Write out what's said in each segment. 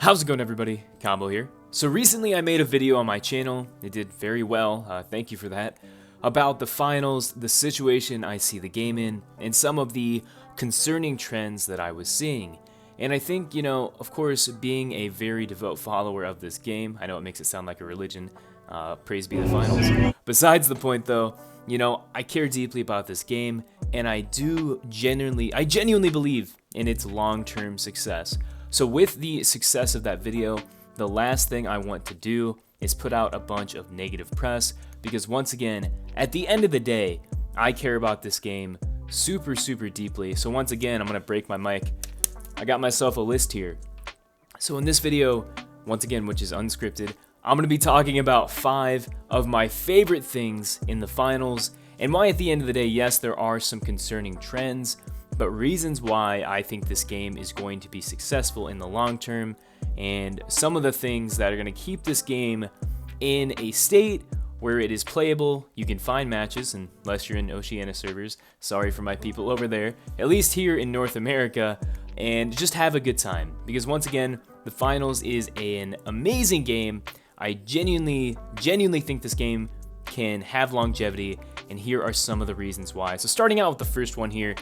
How's it going, everybody? Combo here. So recently I made a video on my channel, it did very well, thank you for that, about the finals, the situation I see the game in, and some of the concerning trends that I was seeing. And I think, of course, being a very devout follower of this game, I know it makes it sound like a religion, praise be the finals. Besides the point though, I care deeply about this game, and I genuinely believe in its long-term success. So with the success of that video, the last thing I want to do is put out a bunch of negative press, because once again, at the end of the day, I care about this game super deeply. So once again, I'm gonna break my mic. I got myself a list here. So in this video, once again, which is unscripted, I'm gonna be talking about 5 of my favorite things in the finals, and why at the end of the day, yes, there are some concerning trends, but reasons why I think this game is going to be successful in the long term, and some of the things that are going to keep this game in a state where it is playable. You can find matches, unless you're in Oceania servers, sorry for my people over there, at least here in North America, and just have a good time. Because once again, the finals is an amazing game. I genuinely think this game can have longevity, and here are some of the reasons why. So starting out with the first one here,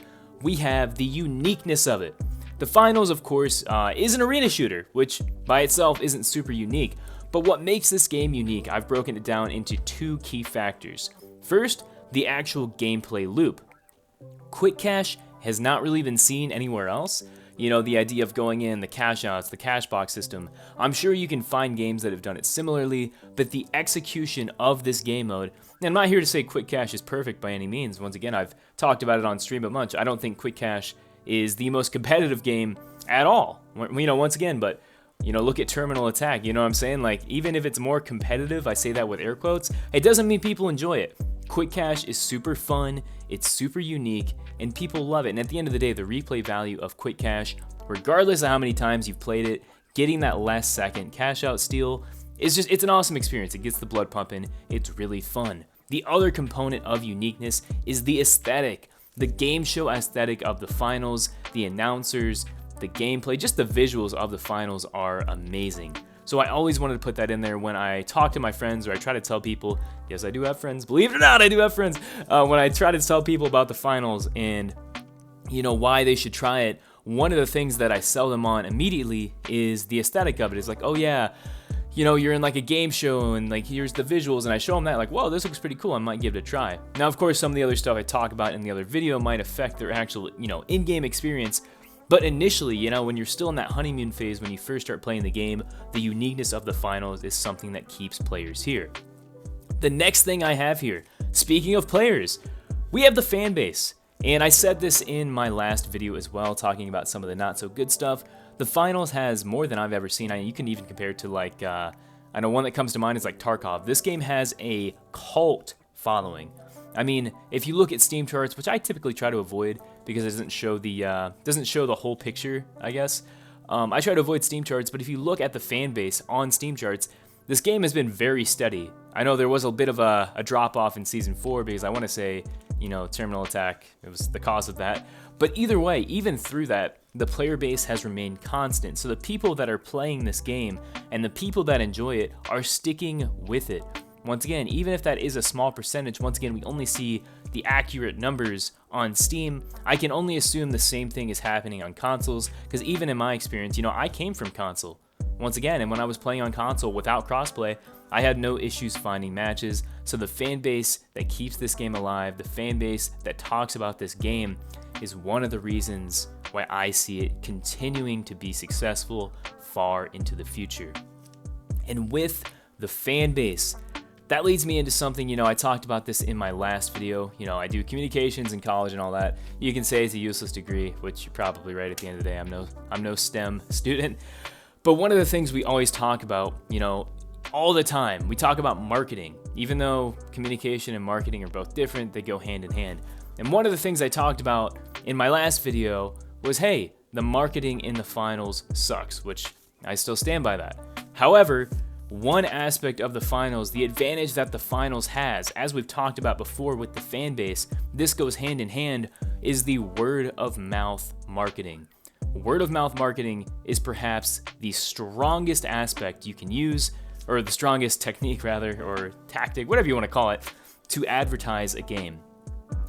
we have the uniqueness of it. The finals, of course, is an arena shooter, which by itself isn't super unique, but what makes this game unique, I've broken it down into 2 key factors. First, the actual gameplay loop. Quick cash has not really been seen anywhere else. The idea of going in, the cash outs, the cash box system. I'm sure you can find games that have done it similarly, but the execution of this game mode, and I'm not here to say Quick Cash is perfect by any means. Once again, I've talked about it on stream a bunch. I don't think Quick Cash is the most competitive game at all. Once again, but look at Terminal Attack. You know what I'm saying? Like, even if it's more competitive, I say that with air quotes, it doesn't mean people enjoy it. Quick Cash is super fun, it's super unique, and people love it. And at the end of the day, the replay value of Quick Cash, regardless of how many times you've played it, getting that last second cash out steal is it's an awesome experience. It gets the blood pumping, it's really fun. The other component of uniqueness is the aesthetic, the game show aesthetic of the finals, the announcers, the gameplay, just the visuals of the finals are amazing. So I always wanted to put that in there when I talk to my friends, or I try to tell people, yes, I do have friends, believe it or not, I do have friends. When I try to tell people about the finals and, why they should try it, one of the things that I sell them on immediately is the aesthetic of it. It's like, oh yeah, you're in like a game show and like here's the visuals, and I show them that like, whoa, this looks pretty cool, I might give it a try. Now, of course, some of the other stuff I talk about in the other video might affect their actual, in-game experience. But initially, when you're still in that honeymoon phase, when you first start playing the game, the uniqueness of the finals is something that keeps players here. The next thing I have here, speaking of players, we have the fan base. And I said this in my last video as well, talking about some of the not so good stuff. The finals has more than I've ever seen. You can even compare it to like, I know one that comes to mind is like Tarkov. This game has a cult following. I mean, if you look at Steam charts, which I typically try to avoid because it doesn't show the whole picture, I guess. I try to avoid Steam charts, but if you look at the fan base on Steam charts, this game has been very steady. I know there was a bit of a drop off in Season 4 because I want to say, Terminal Attack, it was the cause of that. But either way, even through that, the player base has remained constant. So the people that are playing this game and the people that enjoy it are sticking with it. Once again, even if that is a small percentage, once again, we only see the accurate numbers on Steam. I can only assume the same thing is happening on consoles, because even in my experience, I came from console. Once again, and when I was playing on console without crossplay, I had no issues finding matches. So the fan base that keeps this game alive, the fan base that talks about this game, is one of the reasons why I see it continuing to be successful far into the future. And with the fan base, that leads me into something, I talked about this in my last video. I do communications in college and all that. You can say it's a useless degree, which you're probably right at the end of the day. I'm no STEM student. But one of the things we always talk about, all the time, we talk about marketing. Even though communication and marketing are both different, they go hand in hand. And one of the things I talked about in my last video was, hey, the marketing in the finals sucks, which I still stand by that. However, one aspect of the finals, the advantage that the finals has, as we've talked about before with the fan base, this goes hand in hand, is the word of mouth marketing. word of mouth marketing is perhaps the strongest aspect you can use, or the strongest technique rather, or tactic, whatever you want to call it, to advertise a game.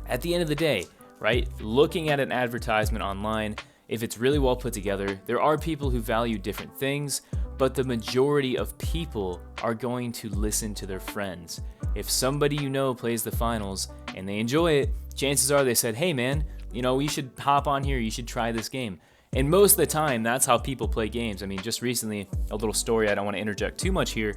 At the end of the day, right, looking at an advertisement online, if it's really well put together, there are people who value different things, but the majority of people are going to listen to their friends. If somebody you know plays the finals and they enjoy it, chances are they said, hey man, you should hop on here, you should try this game. And most of the time, that's how people play games. I mean, just recently, a little story, I don't want to interject too much here.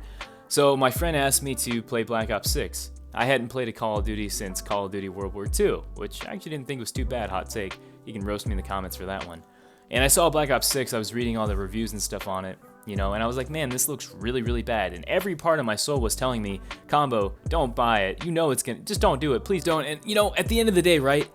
So my friend asked me to play Black Ops 6. I hadn't played a Call of Duty since Call of Duty World War II, which I actually didn't think was too bad, hot take. You can roast me in the comments for that one. And I saw Black Ops 6, I was reading all the reviews and stuff on it, and I was like, man, this looks really, really bad. And every part of my soul was telling me, Combo, don't buy it. It's gonna, just don't do it, please don't. And at the end of the day, right,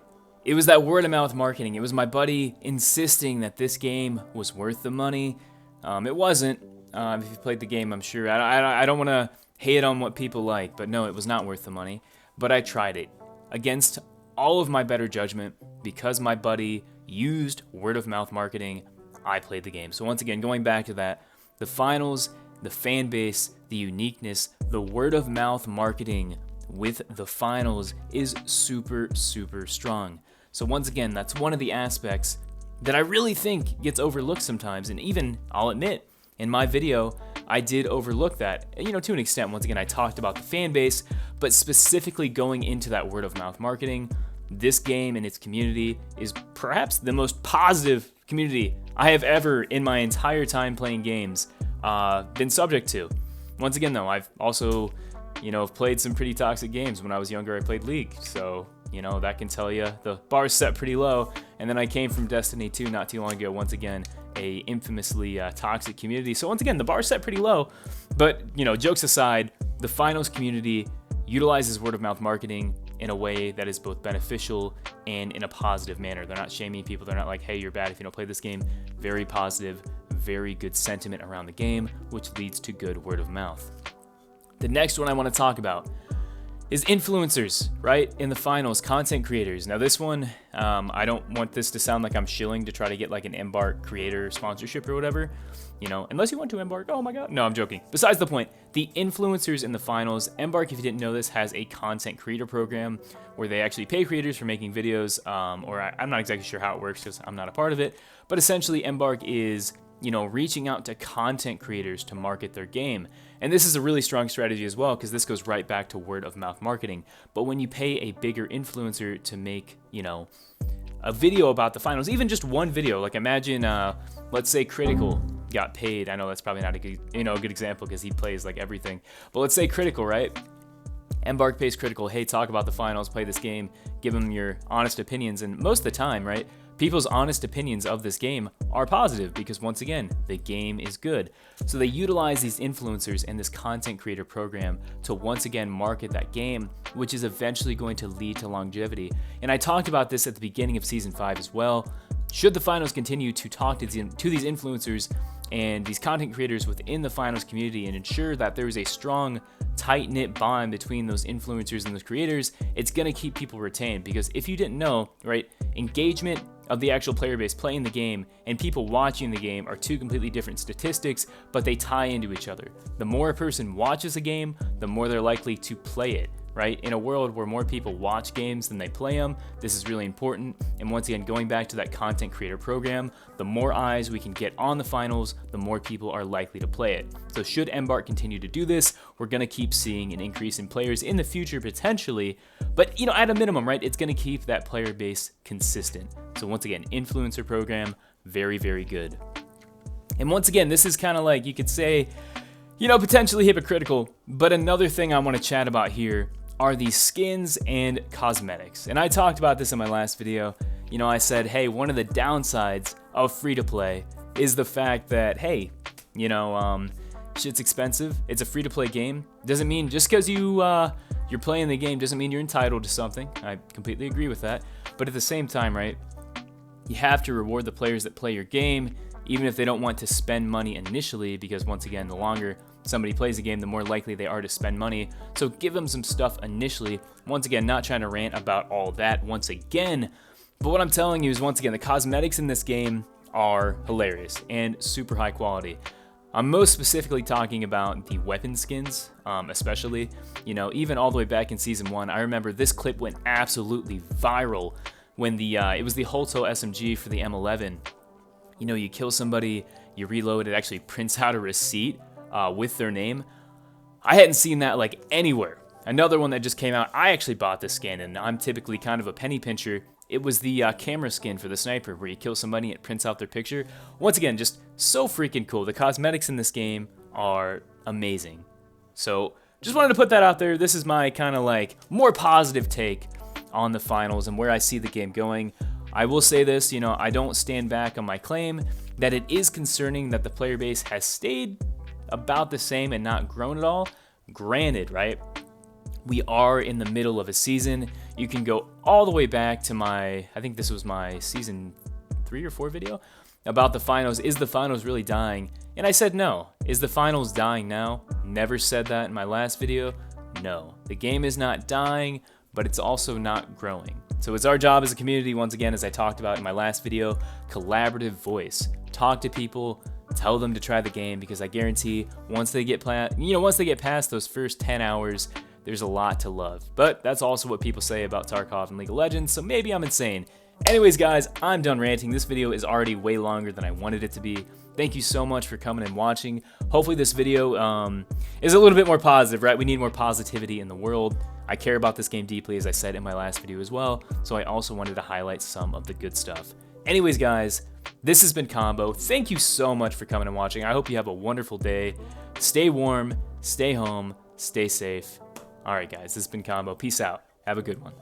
it was that word of mouth marketing. It was my buddy insisting that this game was worth the money. It wasn't. If you played the game, I'm sure. I don't want to hate on what people like, but no, it was not worth the money. But I tried it against all of my better judgment because my buddy used word of mouth marketing. I played the game. So once again, going back to that, the finals, the fan base, the uniqueness, the word of mouth marketing with the finals is super, super strong. So once again, that's one of the aspects that I really think gets overlooked sometimes. And even, I'll admit, in my video, I did overlook that, to an extent. Once again, I talked about the fan base, but specifically going into that word of mouth marketing, this game and its community is perhaps the most positive community I have ever in my entire time playing games been subject to. Once again though, I've also, played some pretty toxic games. When I was younger, I played League, so, that can tell you the bar's set pretty low. And then I came from Destiny 2 not too long ago, once again, a infamously toxic community. So once again, the bar's set pretty low, but, jokes aside, the finals community utilizes word of mouth marketing in a way that is both beneficial and in a positive manner. They're not shaming people. They're not like, hey, you're bad if you don't play this game. Very positive, very good sentiment around the game, which leads to good word of mouth. The next one I want to talk about is influencers, right? In the finals, content creators. Now this one, I don't want this to sound like I'm shilling to try to get like an Embark creator sponsorship or whatever, unless you want to Embark, oh my God. No, I'm joking. Besides the point, the influencers in the finals, Embark, if you didn't know this, has a content creator program where they actually pay creators for making videos, I'm not exactly sure how it works because I'm not a part of it, but essentially Embark is reaching out to content creators to market their game. And this is a really strong strategy as well, because this goes right back to word of mouth marketing. But when you pay a bigger influencer to make, a video about the finals, even just one video, like imagine, let's say Critical got paid. I know that's probably not a good, a good example because he plays like everything. But let's say Critical, right? Embark pays Critical, hey, talk about the finals, play this game, give them your honest opinions. And most of the time, right, people's honest opinions of this game are positive because, once again, the game is good. So they utilize these influencers and this content creator program to once again market that game, which is eventually going to lead to longevity. And I talked about this at the beginning of Season 5 as well. Should the finals continue to talk to these influencers and these content creators within the finals community and ensure that there is a strong, tight-knit bond between those influencers and those creators, it's going to keep people retained. Because if you didn't know, right, engagement of the actual player base playing the game and people watching the game are two completely different statistics, but they tie into each other. The more a person watches a game, the more they're likely to play it, right? In a world where more people watch games than they play them, this is really important. And once again, going back to that content creator program, the more eyes we can get on the finals, the more people are likely to play it. So should Embark continue to do this, we're going to keep seeing an increase in players in the future potentially, but at a minimum, right, it's going to keep that player base consistent. So once again, influencer program, very, very good. And once again, this is kind of like, you could say, potentially hypocritical, but another thing I want to chat about here are these skins and cosmetics. And I talked about this in my last video. I said, hey, one of the downsides of free-to-play is the fact that, hey, shit's expensive. It's a free-to-play game. Doesn't mean just because you're playing the game doesn't mean you're entitled to something. I completely agree with that. But at the same time, right, you have to reward the players that play your game, even if they don't want to spend money initially, because once again, the longer somebody plays the game, the more likely they are to spend money. So give them some stuff initially. Once again, not trying to rant about all that once again, but what I'm telling you is, once again, the cosmetics in this game are hilarious and super high quality. I'm most specifically talking about the weapon skins, especially, you know, even all the way back in Season 1. I remember this clip went absolutely viral when it was the Holto SMG for the M11. You know, you kill somebody, you reload, it actually prints out a receipt with their name. I hadn't seen that like anywhere. Another one that just came out, I actually bought this skin, and I'm typically kind of a penny pincher. It was the camera skin for the sniper, where you kill somebody and it prints out their picture. Once again, just so freaking cool. The cosmetics in this game are amazing. So, just wanted to put that out there. This is my kind of like more positive take on the finals and where I see the game going. I will say this, you know, I don't stand back on my claim that it is concerning that the player base has stayed about the same and not grown at all. Granted, right? We are in the middle of a season. You can go all the way back to I think this was my season 3 or 4 video about the finals. Is the finals really dying? And I said no. Is the finals dying now? Never said that in my last video. No, the game is not dying, but it's also not growing. So it's our job as a community, once again, as I talked about in my last video, collaborative voice. Talk to people, tell them to try the game, because I guarantee once they get past those first 10 hours, there's a lot to love. But that's also what people say about Tarkov and League of Legends, so maybe I'm insane. Anyways, guys, I'm done ranting. This video is already way longer than I wanted it to be. Thank you so much for coming and watching. Hopefully this video is a little bit more positive, right? We need more positivity in the world. I care about this game deeply, as I said in my last video as well, so I also wanted to highlight some of the good stuff. Anyways, guys, this has been Combo. Thank you so much for coming and watching. I hope you have a wonderful day. Stay warm, stay home, stay safe. All right, guys, this has been Combo. Peace out. Have a good one.